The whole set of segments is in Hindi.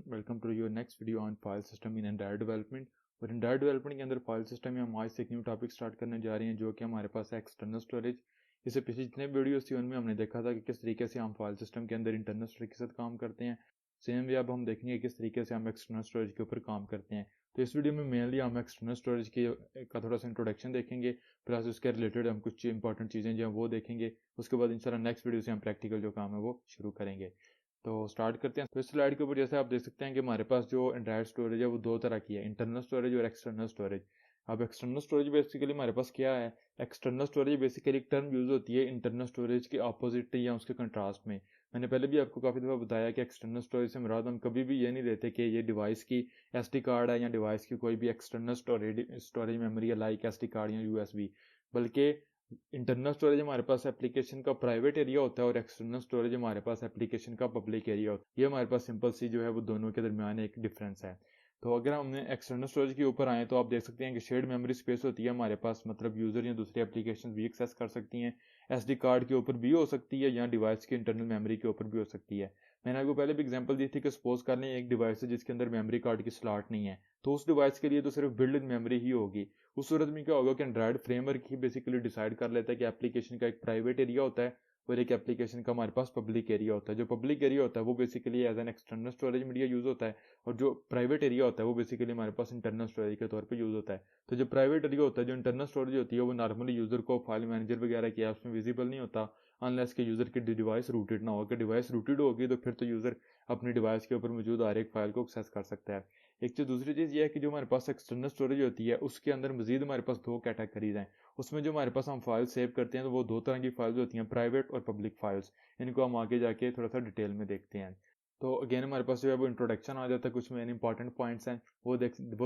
Everyone, welcome to your next video on file system in Android development. और एंड्रॉइड डेवलपमेंट के अंदर फाइल सिस्टम में हम आज से एक न्यू टॉपिक स्टार्ट करने जा रहे हैं जो कि हमारे पास है एक्सटर्नल स्टोरेज। इससे पिछले जितने वीडियोस थी उनमें हमने देखा था कि किस तरीके से हम फाइल सिस्टम के अंदर इंटरनल स्टोरेज के साथ काम करते हैं। सेम वे अब हम देखेंगे किस तरीके से हम एक्सटर्नल स्टोरेज के ऊपर काम करते हैं। तो इस वीडियो में मेनली हम एक्सटर्नल स्टोरेज का थोड़ा सा इंट्रोडक्शन देखेंगे, प्लस उसके रिलेटेड हम कुछ इंपॉर्टेंट चीज़ें जो हैं वो देखेंगे। उसके बाद इंशाल्लाह नेक्स्ट वीडियो से हम प्रैक्टिकल जो काम है वो शुरू करेंगे। तो स्टार्ट करते हैं। तो इस स्लाइड के ऊपर जैसे आप देख सकते हैं कि हमारे पास जो एंड्रॉइड स्टोरेज है वो दो तरह की है, इंटरनल स्टोरेज और एक्सटर्नल स्टोरेज। अब एक्सटर्नल स्टोरेज बेसिकली हमारे पास क्या है? एक्सटर्नल स्टोरेज बेसिकली एक टर्म यूज होती है इंटरनल स्टोरेज के अपोजिट या उसके कंट्रास्ट में। मैंने पहले भी आपको काफ़ी दफ़ा बताया कि एक्सटर्नल स्टोरेज से मुराद हम कभी भी ये नहीं लेते कि ये डिवाइस की एसडी कार्ड है या डिवाइस की कोई भी एक्सटर्नल स्टोरेज मेमोरी है लाइक एसडी कार्ड या यूएसबी, बल्कि इंटरनल स्टोरेज हमारे पास एप्लीकेशन का प्राइवेट एरिया होता है और एक्सटर्नल स्टोरेज हमारे पास एप्लीकेशन का पब्लिक एरिया होता है। ये हमारे पास सिंपल सी जो है वो दोनों के दरमियान एक डिफरेंस है। तो अगर हमने एक्सटर्नल स्टोरेज के ऊपर आए तो आप देख सकते हैं कि शेयर्ड मेमोरी स्पेस होती है हमारे पास, मतलब यूजर या दूसरी एप्लीकेशन भी एक्सेस कर सकती हैं। एसडी कार्ड के ऊपर भी हो सकती है या डिवाइस के इंटरनल मेमोरी के ऊपर भी हो सकती है। मैंने आपको पहले भी एग्जांपल दी थी कि सपोज कर लें एक डिवाइस है जिसके अंदर मेमोरी कार्ड की स्लॉट नहीं है, तो उस डिवाइस के लिए तो सिर्फ बिल्ड इन मेमोरी ही होगी। उस सूरत में क्या होगा कि एंड्रॉइड फ्रेमवर्क ही बेसिकली डिसाइड कर लेता है कि एप्लीकेशन का एक प्राइवेट एरिया होता है और एक एप्लीकेशन का हमारे पास पब्लिक एरिया होता है। जो पब्लिक एरिया होता है वो basically as an external storage media use होता है और जो प्राइवेट एरिया होता है वो बेसिकली हमारे पास इंटरनल स्टोरेज के तौर पे यूज होता है। तो जो प्राइवेट एरिया होता है, जो इंटरनल स्टोरेज होती है, वो नॉर्मली यूजर को फाइल मैनेजर वगैरह की ऐप्स में विजिबल नहीं होता अनलेस के यूजर की डिवाइस रूटेड ना हो। अगर डिवाइस रूटेड होगी तो फिर तो यूजर अपनी डिवाइस के ऊपर मौजूद हर एक फाइल को एक्सेस कर सकता है। एक चीज़ दूसरी चीज़ ये है कि जो हमारे पास एक्सटर्नल स्टोरेज होती है उसके अंदर मजीद हमारे पास दो कैटेगरीज हैं। उसमें जो हमारे पास हम फाइल सेव करते हैं तो वो दो तरह की फाइल्स होती हैं, प्राइवेट और पब्लिक फाइल्स। इनको हम आगे जाके थोड़ा सा डिटेल में देखते हैं। तो अगेन हमारे पास जो है वो इंट्रोडक्शन आ जाता है, कुछ मेन इंपॉर्टेंट पॉइंट्स हैं वो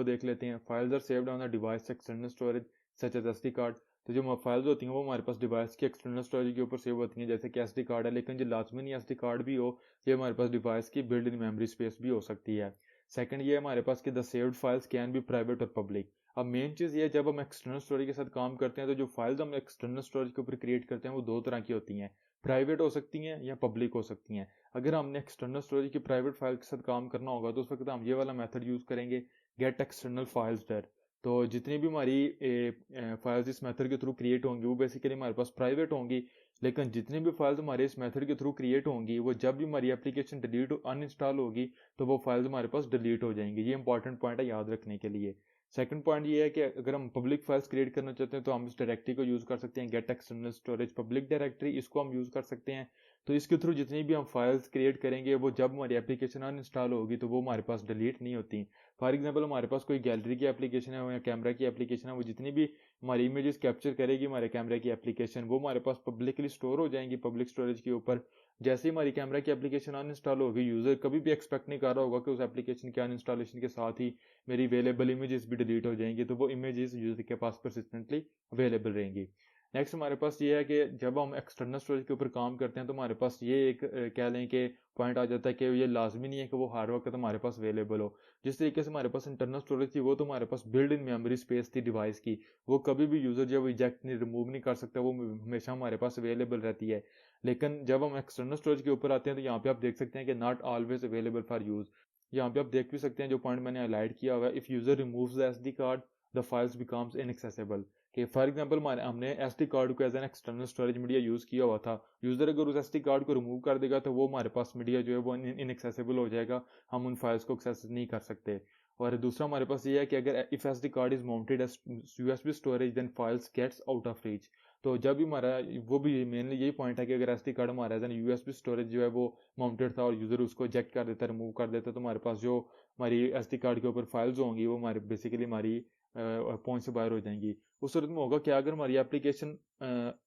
देख लेते हैं। Files are saved on the device external storage such as SD card. तो जो फाइल्स होती हैं वो हमारे पास डिवाइस की एक्सटर्नल स्टोरेज के ऊपर सेव होती हैं, जैसे कि एसडी कार्ड है, लेकिन जो लाजमी नहीं एसडी कार्ड भी हो, ये हमारे पास डिवाइस की बिल्ड इन मेमोरी स्पेस भी हो सकती है। सेकंड ये हमारे पास कि the saved files can be private और पब्लिक। अब मेन चीज़ ये, जब हम एक्सटर्नल स्टोरेज के साथ काम करते हैं तो जो फाइल्स हम एक्सटर्नल स्टोरेज के ऊपर क्रिएट करते हैं वो दो तरह की होती हैं, प्राइवेट हो सकती हैं या पब्लिक हो सकती हैं। अगर हमने एक्सटर्नल स्टोरेज की प्राइवेट फाइल के साथ काम करना होगा तो उस वक्त हम ये वाला मेथड यूज़ करेंगे, गेट एक्सटर्नल फाइल्स डर। तो जितनी भी हमारी फाइल्स इस मेथड के थ्रू क्रिएट होंगी वो बेसिकली हमारे पास प्राइवेट होंगी, लेकिन जितनी भी फाइल्स हमारे इस मेथड के थ्रू क्रिएट होंगी वो जब भी हमारी एप्लीकेशन डिलीट अनइंस्टॉल होगी तो वो फाइल्स हमारे पास डिलीट हो जाएंगी। ये इंपॉर्टेंट पॉइंट है याद रखने के लिए। सेकंड पॉइंट ये है कि अगर हम पब्लिक फाइल्स क्रिएट करना चाहते हैं तो हम इस डायरेक्टरी को यूज़ कर सकते हैं, get external storage public directory, इसको हम यूज़ कर सकते हैं। तो इसके थ्रू जितनी भी हम फाइल्स क्रिएट करेंगे वो जब हमारी एप्लीकेशन अनइंस्टॉल होगी तो वो हमारे पास डिलीट नहीं होती। फॉर एग्जांपल हमारे पास कोई गैलरी की एप्लीकेशन है या कैमरा की एप्लीकेशन है, वो जितनी भी हमारी इमेजेस कैप्चर करेगी हमारे कैमरा की एप्लीकेशन, वो हमारे पास पब्लिकली स्टोर हो जाएंगी पब्लिक स्टोरेज के ऊपर। जैसे ही हमारी कैमरा की एप्लीकेशन अनइंस्टॉल होगी, यूज़र कभी भी एक्सपेक्ट नहीं कर रहा होगा कि उस एप्लीकेशन के अनइंस्टॉलेशन के साथ ही मेरी अवेलेबल इमेजेस भी डिलीट हो जाएंगी, तो वो इमेजेस यूज़र के पास परसिस्टेंटली अवेलेबल रहेंगी। नेक्स्ट हमारे पास ये है कि जब हम एक्सटर्नल स्टोरेज के ऊपर काम करते हैं तो हमारे पास ये एक कह लें कि पॉइंट आ जाता है कि ये लाजमी नहीं है कि वो हर वक्त हमारे पास अवेलेबल हो। जिस तरीके से हमारे पास इंटरनल स्टोरेज थी वो तो हमारे पास बिल्ड इन मेमोरी स्पेस थी डिवाइस की, वो कभी भी यूज़र जब इजेक्ट नहीं रिमूव नहीं कर सकता, वो हमेशा हमारे पास अवेलेबल रहती है। लेकिन जब हम एक्सटर्नल स्टोरेज के ऊपर आते हैं तो यहाँ पे आप देख सकते हैं कि not always available for use. यहाँ पे आप देख भी सकते हैं जो पॉइंट मैंने हाईलाइट किया हुआ है, if user removes the SD card the files becomes inaccessible. कि फॉर एग्जांपल हमने एसडी कार्ड को as an external storage media use किया हुआ था, यूज़र अगर उस एसडी कार्ड को रिमूव कर देगा तो वो हमारे पास मीडिया जो है वो इनएक्सेसिबल हो जाएगा, हम उन फाइल्स को एक्सेस नहीं कर सकते। और दूसरा हमारे पास ये है कि अगर if SD card is mounted as USB storage then files gets out of reach. तो जब भी हमारा वो भी मेनली यही पॉइंट है कि अगर एसडी कार्ड हमारा एज एन यूएसबी स्टोरेज जो है वो माउंटेड था और यूज़र उसको इजेक्ट कर देता, रिमूव कर देता, तो हमारे पास जो हमारी एसडी कार्ड के ऊपर फाइल्स होंगी वो हमारे बेसिकली हमारी पहुंच से बाहर हो जाएंगी। उस सूरत में होगा क्या, अगर हमारी एप्लीकेशन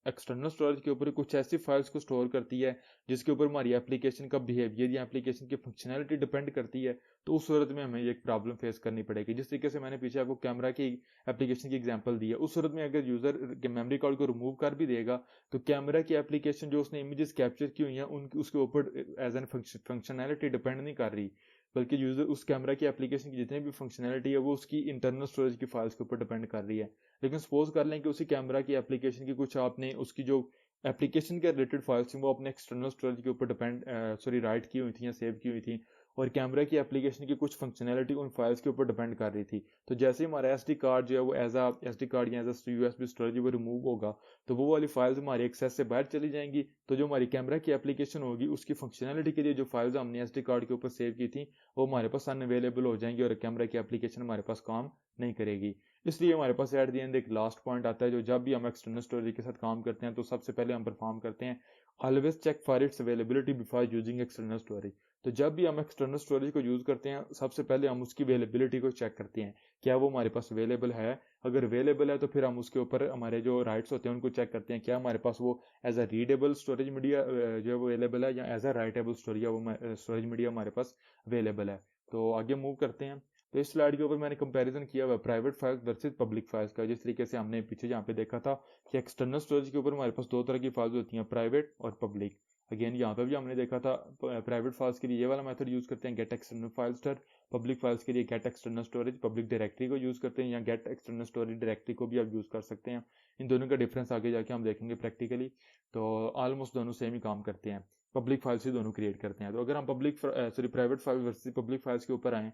एक्सटर्नल स्टोरेज के ऊपर कुछ ऐसी फाइल्स को स्टोर करती है जिसके ऊपर हमारी एप्लीकेशन का बिहेवियर या एप्लीकेशन की फंक्शनैलिटी डिपेंड करती है, तो उस सूरत में हमें एक प्रॉब्लम फेस करनी पड़ेगी। जिस तरीके से मैंने पीछे आपको कैमरा की एप्लीकेशन की एग्जांपल दी है, उस सूरत में अगर यूज़र मेमोरी कार्ड को रिमूव कर भी देगा तो कैमरा की एप्लीकेशन जो उसने इमेजेस कैप्चर की हुई हैं उनकी उसके ऊपर एज एन फंक्शनैलिटी डिपेंड नहीं कर रही, बल्कि यूज़र उस कैमरा की एप्लीकेशन की जितनी भी फंक्शनैलिटी है वो उसकी इंटरनल स्टोरेज की फाइल्स के ऊपर डिपेंड कर रही है। लेकिन सपोज कर लें कि उसी कैमरा की एप्लीकेशन की कुछ आपने उसकी जो एप्लीकेशन के रिलेटेड फाइल्स थी वो अपने एक्सटर्नल स्टोरेज के ऊपर राइट की हुई थी या सेव की हुई थी, और कैमरा की एप्लीकेशन की कुछ फंक्शनैलिटी उन फाइल्स के ऊपर डिपेंड कर रही थी। तो जैसे ही हमारा SD कार्ड जो है वो एज आ SD कार्ड या एज आ USB स्टोरेज वो रिमूव होगा, तो वो वाली फाइल्स हमारी एक्सेस से बाहर चली जाएंगी। तो जो हमारी कैमरा की एप्लीकेशन होगी उसकी फंक्शनैलिटी के लिए जो फाइल्स हमने SD कार्ड के ऊपर सेव की थी वो हमारे पास अनअवेलेबल हो जाएंगी और कैमरा की एप्लीकेशन हमारे पास काम नहीं करेगी। इसलिए हमारे पास एट दी एंड एक लास्ट पॉइंट आता है, जो जब भी हम एक्सटर्नल स्टोरेज के साथ काम करते हैं तो सबसे पहले हम परफॉर्म करते हैं always check for its availability before using external storage. तो जब भी हम एक्सटर्नल स्टोरेज को यूज करते हैं सबसे पहले हम उसकी अवेलेबिलिटी को चेक करते हैं, क्या वो हमारे पास अवेलेबल है। अगर अवेलेबल है तो फिर हम उसके ऊपर हमारे जो राइट्स होते हैं उनको चेक करते हैं, क्या हमारे पास वो as a readable storage media जो है वो अवेलेबल है या as a writable storage media हमारे पास अवेलेबल है। तो आगे मूव करते हैं। तो इस स्लाइड के ऊपर मैंने कंपैरिजन किया हुआ private files versus public files का। जिस तरीके से हमने पीछे यहाँ पे देखा था कि एक्सटर्नल स्टोरेज के ऊपर हमारे पास दो तरह की फाइल्स होती हैं, प्राइवेट और पब्लिक। अगेन यहाँ पे भी हमने देखा था प्राइवेट फाइल्स के लिए ये वाला मेथड यूज करते हैं गेट एक्सटर्नल फाइल स्टर, पब्लिक फाइल्स के लिए get external storage public directory को यूज करते हैं या गेट एक्सटर्नल स्टोरेज डायरेक्टरी को भी आप यूज कर सकते हैं। इन दोनों का डिफरेंस आगे जाके हम देखेंगे प्रैक्टिकली। तो ऑलमोस्ट दोनों सेम ही काम करते हैं, पब्लिक फाइल्स ही दोनों क्रिएट करते हैं। तो अगर हम private file versus public files के ऊपर आए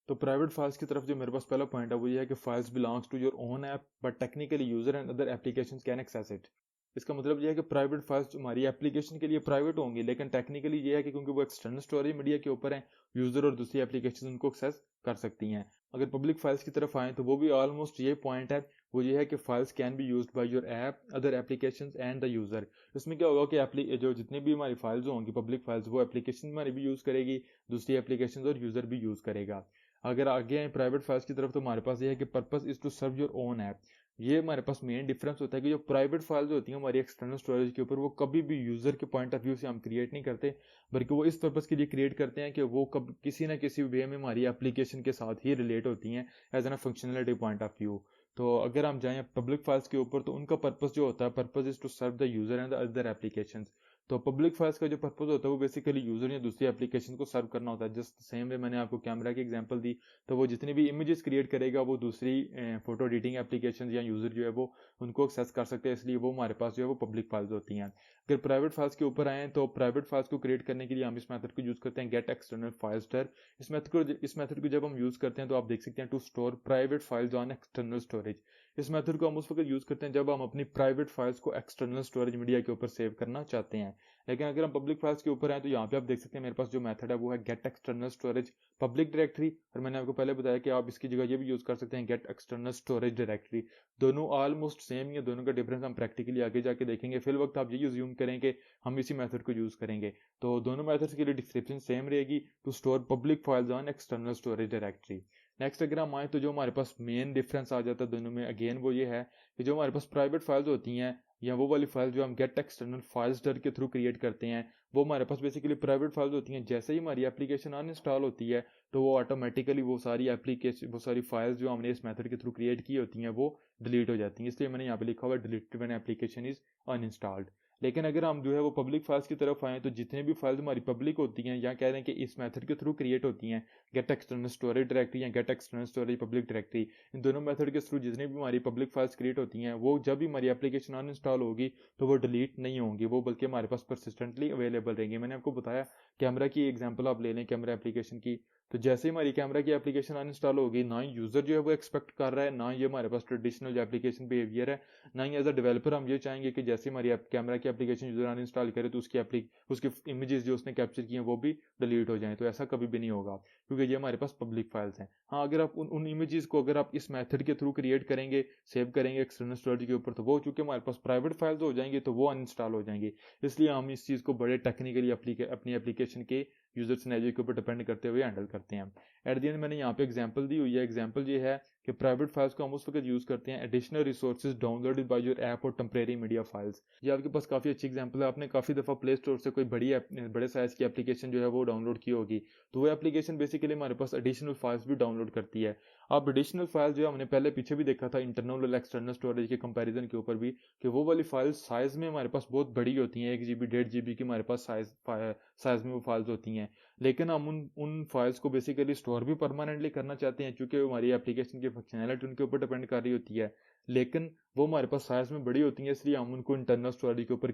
तो प्राइवेट फाइल्स की तरफ जो मेरे पास पहला पॉइंट है वो ये है कि files belongs to your own app but technically user and other applications can access it. इसका मतलब ये है कि प्राइवेट फाइल्स हमारी एप्लीकेशन के लिए प्राइवेट होंगी, लेकिन टेक्निकली ये है कि क्योंकि वो एक्सटर्नल स्टोरेज मीडिया के ऊपर है, यूजर और दूसरी एप्लीकेशन उनको एक्सेस कर सकती हैं। अगर पब्लिक फाइल्स की तरफ आए तो वो भी ऑलमोस्ट ये पॉइंट है, वो ये है कि files can be used by your app other applications and the user. इसमें क्या होगा कि जो जितनी भी हमारी फाइल्स होंगी पब्लिक फाइल्स वो एप्लीकेशन हमारी भी यूज करेगी, दूसरी एप्लीकेशन और यूजर भी यूज करेगा। अगर आगे आए प्राइवेट फाइल्स की तरफ तो हमारे पास ये है कि purpose is to serve your own app. ये हमारे पास मेन डिफरेंस होता है कि जो प्राइवेट फाइल्स होती हैं हमारी एक्सटर्नल स्टोरेज के ऊपर वो कभी भी यूजर के पॉइंट ऑफ व्यू से हम क्रिएट नहीं करते, बल्कि वो इस पर्पस के लिए क्रिएट करते हैं कि वो कब किसी ना किसी वे में हमारी एप्लीकेशन के साथ ही रिलेट होती हैं as an functionality point of view. तो अगर हम जाएं पब्लिक फाइल्स के ऊपर तो उनका पर्पस जो होता है purpose is to serve the user and the other application. तो पब्लिक फाइल्स का जो पर्पस होता है वो बेसिकली यूजर या दूसरी एप्लीकेशन को सर्व करना होता है। जस्ट सेम वे मैंने आपको कैमरा की एग्जांपल दी, तो वो जितनी भी इमेजेस क्रिएट करेगा वो दूसरी फोटो एडिटिंग एप्लीकेशन या यूजर जो है वो उनको एक्सेस कर सकते हैं, इसलिए वो हमारे पास जो है वो पब्लिक फाइल्स होती हैं। अगर प्राइवेट फाइल्स के ऊपर आए तो प्राइवेट फाइल्स को क्रिएट करने के लिए हम इस मेथड को यूज करते हैं गेट एक्सटर्नल फाइल स्टर। इस मेथड को जब हम यूज करते हैं तो आप देख सकते हैं to store private files on external storage. इस मेथड को हम उस वक्त यूज करते हैं जब हम अपनी प्राइवेट फाइल्स को एक्सटर्नल स्टोरेज मीडिया के ऊपर सेव करना चाहते हैं। लेकिन अगर हम पब्लिक फाइल्स के ऊपर हैं तो यहाँ पे आप देख सकते हैं मेरे पास जो मेथड है वो है gate external storage public directory, और मैंने आपको पहले बताया कि आप इसकी जगह ये भी यूज कर सकते हैं गेट एक्सटर्नल स्टोरेज डायरेक्टरी। दोनों ऑलमोस्ट सेम ही, दोनों का डिफरेंस हम प्रैक्टिकली आगे जाके देखेंगे। फिल वक्त आप ये यूज करें कि हम इसी मेथड को यूज करेंगे। तो दोनों मेथड्स के लिए डिस्क्रिप्शन सेम रहेगी, to store public files on external storage directory. Next अगर हम आए तो जो हमारे पास मेन डिफरेंस आ जाता है दोनों में, अगेन वो ये है कि जो हमारे पास प्राइवेट फाइल्स होती हैं या वो वाली फाइल जो हम गेट एक्सटर्नल फाइल्स डर के थ्रू क्रिएट करते हैं वो हमारे पास बेसिकली प्राइवेट फाइल्स होती हैं। जैसे ही हमारी एप्लीकेशन अनइंस्टॉल होती है तो वो ऑटोमेटिकली वो सारी फाइल्स जो हमने इस मेथड के थ्रू क्रिएट की होती हैं वो डिलीट हो जाती हैं। इसलिए मैंने यहाँ पे लिखा हुआ है deleted when application is uninstalled. लेकिन अगर हम जो है वो पब्लिक फाइल्स की तरफ आए तो जितने भी फाइल्स हमारी पब्लिक होती हैं या कह रहे हैं कि इस मेथड के थ्रू क्रिएट होती हैं गेट एक्सटर्नल स्टोरेज डायरेक्टरी या get external storage public directory, इन दोनों मेथड के थ्रू जितनी भी हमारी पब्लिक फाइल्स क्रिएट होती हैं वो जब भी हमारी एप्लीकेशन अनइंस्टॉल होगी तो वो डिलीट नहीं होंगी, वो बल्कि हमारे पास परसिस्टेंटली अवेलेबल रहेंगी। मैंने आपको बताया कैमरा की एग्जांपल आप ले लें कैमरा एप्लीकेशन की, तो जैसे ही हमारी कैमरा की एप्लीकेशन अनइंस्टॉल होगी ना ही यूजर जो है वो एक्सपेक्ट कर रहा है, ना ये हमारे पास ट्रेडिशनल जो एप्लीकेशन बिहेवियर है, ना ही एज अ डेवलपर हम ये चाहेंगे कि जैसे हमारी कैमरा की एप्लीकेशन यूजर अनइंस्टॉल करे तो उसकी इमेजेस जो उसने कैप्चर की हैं वो भी डिलीट हो जाएं। तो ऐसा कभी भी नहीं होगा क्योंकि ये हमारे पास पब्लिक फाइल्स हैं। हाँ, अगर आप उन इमेजेस को अगर आप इस मेथड के थ्रू क्रिएट करेंगे सेव करेंगे एक्सटर्नल स्टोरेज के ऊपर तो वो चूंकि हमारे पास प्राइवेट फाइल्स हो जाएंगे तो वो अनइंस्टॉल हो जाएंगे। इसलिए हम इस चीज को बड़े टेक्निकली अपनी एप्लीकेशन के यूजर सिनेरियो के ऊपर डिपेंड करते हुए हैंडल करते हैं। एट द एंड मैंने यहाँ पे एग्जांपल दी हुई है। एग्जांपल ये है कि प्राइवेट फाइल्स को हम उस वक्त यूज करते हैं additional resources downloaded by your app और टेम्परेरी मीडिया फाइल्स। ये आपके पास काफी अच्छी एग्जांपल है। आपने काफी दफा प्ले स्टोर से कोई बड़े साइज की एप्लीकेशन जो है वो डाउनलोड की होगी, तो वो एप्लीकेशन बेसिकली हमारे पास एडिशनल फाइल्स भी डाउनलोड करती है। अब एडिशनल फाइल जो हमने पहले पीछे भी देखा था इंटरनल और एक्सटर्नल स्टोरेज के कंपैरिजन के ऊपर भी कि वो वाली फाइल साइज में हमारे पास बहुत बड़ी होती हैं, 1 GB 1.5 GB की हमारे पास साइज में वो फाइल्स होती हैं। लेकिन हम उन फाइल्स को बेसिकली स्टोर भी परमानेंटली करना चाहते हैं क्योंकि हमारी एप्लीकेशन की फंक्शनैलिटी उनके ऊपर डिपेंड कर रही होती है। लेकिन वो हमारे पास साइज में बड़ी होती हैं, इसलिए हम उनको इंटरनल स्टोरेज के ऊपर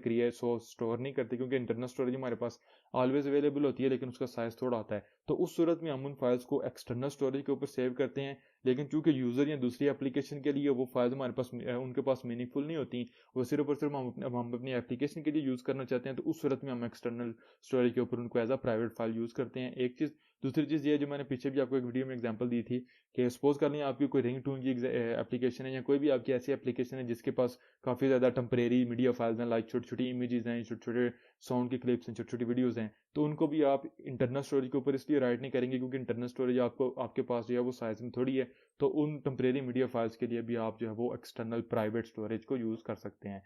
स्टोर नहीं करते, क्योंकि इंटरनल स्टोरेज हमारे पास ऑलवेज अवेलेबल होती है, लेकिन उसका साइज थोड़ा आता है। तो उस सूरत में हम उन फाइल्स को एक्सटर्नल स्टोरेज के ऊपर सेव करते हैं। लेकिन चूंकि यूजर या दूसरी एप्लीकेशन के लिए वो फाइल्स हमारे पास उनके पास मीनिंगफुल नहीं होती, वो सिर्फ और सिर्फ हम अपनी एप्लीकेशन के लिए यूज करना चाहते हैं, तो उस सूरत में हम एक्सटर्नल स्टोरेज के ऊपर उनको as a private file use करते हैं। एक चीज। दूसरी चीज ये जो मैंने पीछे भी आपको एक वीडियो में एग्जांपल दी थी कि सपोज कर लें आपकी कोई रिंग टून की एप्लीकेशन है, या कोई भी आपकी ऐसी एप्लीकेशन है जिसके पास काफी ज्यादा टेम्परेरी मीडिया फाइल्स हैं, लाइक छोटी छोटी इमेजेस हैं, छोटे छोटे साउंड की क्लिप्स हैं, छोटी छोटी वीडियोस हैं, तो उनको भी आप इंटरनल स्टोरेज के ऊपर इसलिए राइट नहीं करेंगे क्योंकि इंटरनल स्टोरेज आपके पास जो है वो साइज में थोड़ी है। तो उन टेम्परेरी मीडिया फाइल्स के लिए भी आप जो है वो एक्सटर्नल प्राइवेट स्टोरेज को यूज कर सकते हैं।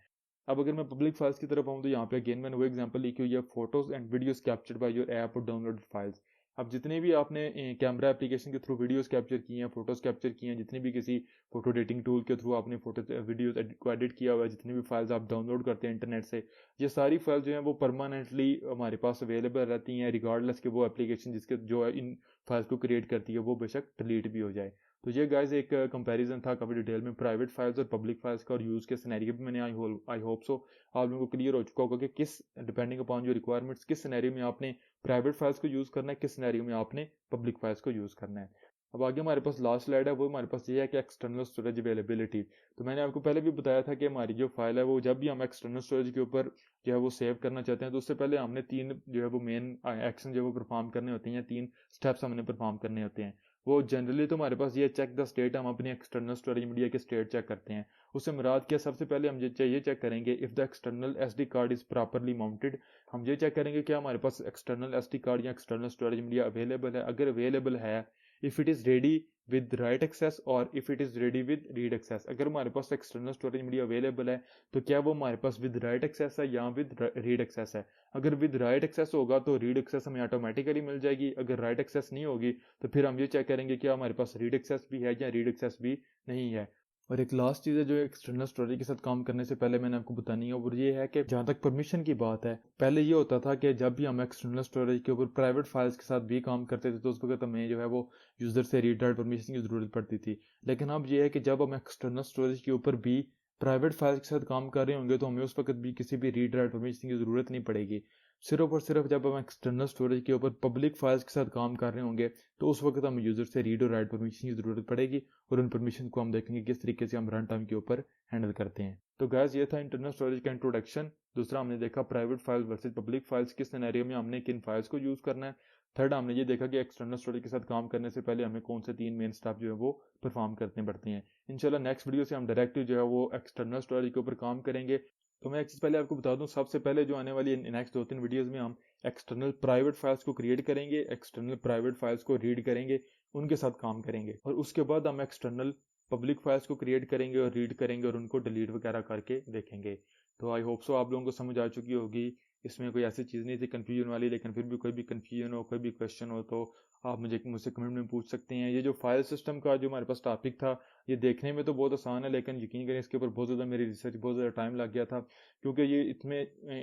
अब अगर मैं पब्लिक फाइल्स की तरफ आऊँ तो यहाँ पे अगेन मैंने वो एग्जांपल लिखी हुई है, photos and videos captured by your app और डाउनलोडेड फाइल्स। अब जितने भी आपने कैमरा एप्लीकेशन के थ्रू वीडियोस कैप्चर किए हैं, फोटोज कैप्चर किए हैं, जितने भी किसी फोटो एडिटिंग टूल के थ्रू आपने फोटो वीडियोस को एडिट किया हुआ है, जितनी भी फाइल्स आप डाउनलोड करते हैं इंटरनेट से, ये सारी फाइल्स जो हैं वो परमानेंटली हमारे पास अवेलेबल रहती हैं, रिगार्डलेस कि वो एप्लीकेशन जिसके जो है इन फाइल्स को क्रिएट करती है वो बेशक डिलीट भी हो जाए। तो ये गाइस एक कंपैरिजन था काफ़ी डिटेल में प्राइवेट फाइल्स और पब्लिक फाइल्स का, और यूज़ के सिनेरियो भी मैंने आई होप सो आप लोगों को क्लियर हो चुका होगा कि किस डिपेंडिंग अपॉन योर रिक्वायरमेंट्स किस सिनेरियो में आपने प्राइवेट फाइल्स को यूज़ करना है, किस सिनेरियो में आपने पब्लिक फाइल्स को यूज़ करना है। अब आगे हमारे पास लास्ट स्लाइड है, वो हमारे पास ये है कि एक्सटर्नल स्टोरेज अवेलेबिलिटी। तो मैंने आपको पहले भी बताया था कि हमारी जो फाइल है वो जब भी हम एक्सटर्नल स्टोरेज के ऊपर जो है वो सेव करना चाहते हैं, तो उससे पहले हमने तीन जो है वो मेन एक्शन जो है वो परफॉर्म करने होते हैं, तीन स्टेप्स हमने परफॉर्म करने होते हैं। वो जनरली तो हमारे पास ये चेक द स्टेट, हम अपनी एक्सटर्नल स्टोरेज मीडिया के स्टेट चेक करते हैं। उससे मुराद क्या, सबसे पहले हम ये चेक करेंगे if the external SD card is properly mounted. हम ये चेक करेंगे कि हमारे पास एक्सटर्नल एसडी कार्ड या एक्सटर्नल स्टोरेज मीडिया अवेलेबल है। अगर अवेलेबल है, if it is ready with write access और if it is ready with read access. अगर हमारे पास एक्सटर्नल स्टोरेज मीडिया अवेलेबल है तो क्या वो हमारे पास विद राइट एक्सेस है या विद रीड एक्सेस है। अगर विद राइट एक्सेस होगा तो रीड एक्सेस हमें ऑटोमेटिकली मिल जाएगी, अगर राइट एक्सेस नहीं होगी तो फिर हम ये चेक करेंगे कि हमारे पास रीड एक्सेस भी है या रीड एक्सेस भी नहीं है। और एक लास्ट चीज़ है जो एक्सटर्नल स्टोरेज के साथ काम करने से पहले मैंने आपको बतानी है, और ये है कि जहाँ तक परमिशन की बात है, पहले ये होता था कि जब भी हम एक्सटर्नल स्टोरेज के ऊपर प्राइवेट फाइल्स के साथ भी काम करते थे तो उस वक्त हमें जो है वो यूज़र से रीड राइट परमिशन की ज़रूरत पड़ती थी। लेकिन अब ये है कि जब हम एक्सटर्नल स्टोरेज के ऊपर भी प्राइवेट फाइल्स के साथ काम कर रहे होंगे तो हमें उस वक्त भी किसी भी रीड राइट परमिशन की ज़रूरत नहीं पड़ेगी। सिर्फ और सिर्फ जब हम एक्सटर्नल स्टोरेज के ऊपर पब्लिक फाइल्स के साथ काम कर रहे होंगे तो उस वक्त हमें यूज़र से रीड और राइट परमिशन की ज़रूरत पड़ेगी, और उन परमिशन को हम देखेंगे किस तरीके से हम रन टाइम के ऊपर हैंडल करते हैं। तो गैस ये था इंटरनल स्टोरेज का इंट्रोडक्शन। दूसरा हमने देखा private files versus public files, किस सिनेरियो में हमने किन फाइल्स को यूज़ करना है। थर्ड हमने ये देखा कि एक्सटर्नल स्टोरेज के साथ काम करने से पहले हमें कौन से तीन मेन स्टेप जो है वो परफॉर्म करने पड़ते हैं। इंशाल्लाह नेक्स्ट वीडियो से हम डायरेक्ट जो है वो एक्सटर्नल स्टोरेज के ऊपर काम करेंगे। तो मैं एक चीज़ पहले आपको बता दूं, सबसे पहले जो आने वाली नेक्स्ट 2-3 वीडियोस में हम एक्सटर्नल प्राइवेट फाइल्स को क्रिएट करेंगे, एक्सटर्नल प्राइवेट फाइल्स को रीड करेंगे, उनके साथ काम करेंगे, और उसके बाद हम एक्सटर्नल पब्लिक फाइल्स को क्रिएट करेंगे और रीड करेंगे और उनको डिलीट वगैरह करके देखेंगे। तो आई होप सो आप लोगों को समझ आ चुकी होगी, इसमें कोई ऐसी चीज़ नहीं थी कन्फ्यूजन वाली, लेकिन फिर भी कोई भी कन्फ्यूजन हो, कोई भी क्वेश्चन हो तो आप मुझसे कमेंट में पूछ सकते हैं। ये जो फाइल सिस्टम का जो हमारे पास टॉपिक था, ये देखने में तो बहुत आसान है, लेकिन यकीन करें इसके ऊपर बहुत ज़्यादा मेरी रिसर्च बहुत ज़्यादा टाइम लग गया था, क्योंकि ये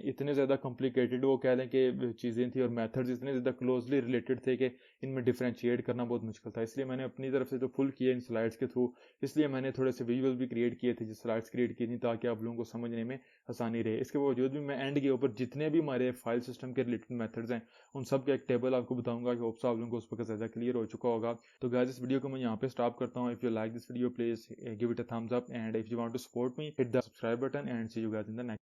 इतने ज़्यादा कॉम्प्लिकेटेड वो कह लें कि चीज़ें थी, और मेथड्स इतने ज़्यादा क्लोजली रिलेटेड थे कि इनमें डिफ्रेंशिएट करना बहुत मुश्किल था। इसलिए मैंने अपनी तरफ से तो फुल किया इन स्लाइड्स के थ्रू, इसलिए मैंने थोड़े से विजुअल भी क्रिएट किए थे, जो स्लाइड्स क्रिएट की थी ताकि आप लोगों को समझने में आसानी रहे। इसके बावजूद भी मैं एंड के ऊपर जितने भी हमारे फाइल सिस्टम के रिलेटेड मेथड्स हैं उन सब का एक टेबल आपको बताऊंगा। आई होप सो आप लोगों को उस वक्त ज़्यादा क्लियर हो चुका होगा। तो गाइस इस वीडियो को मैं यहाँ पे स्टॉप करता हूँ। If you like this video please give it a thumbs up, and if you want to support me hit the subscribe button, and see you guys in the next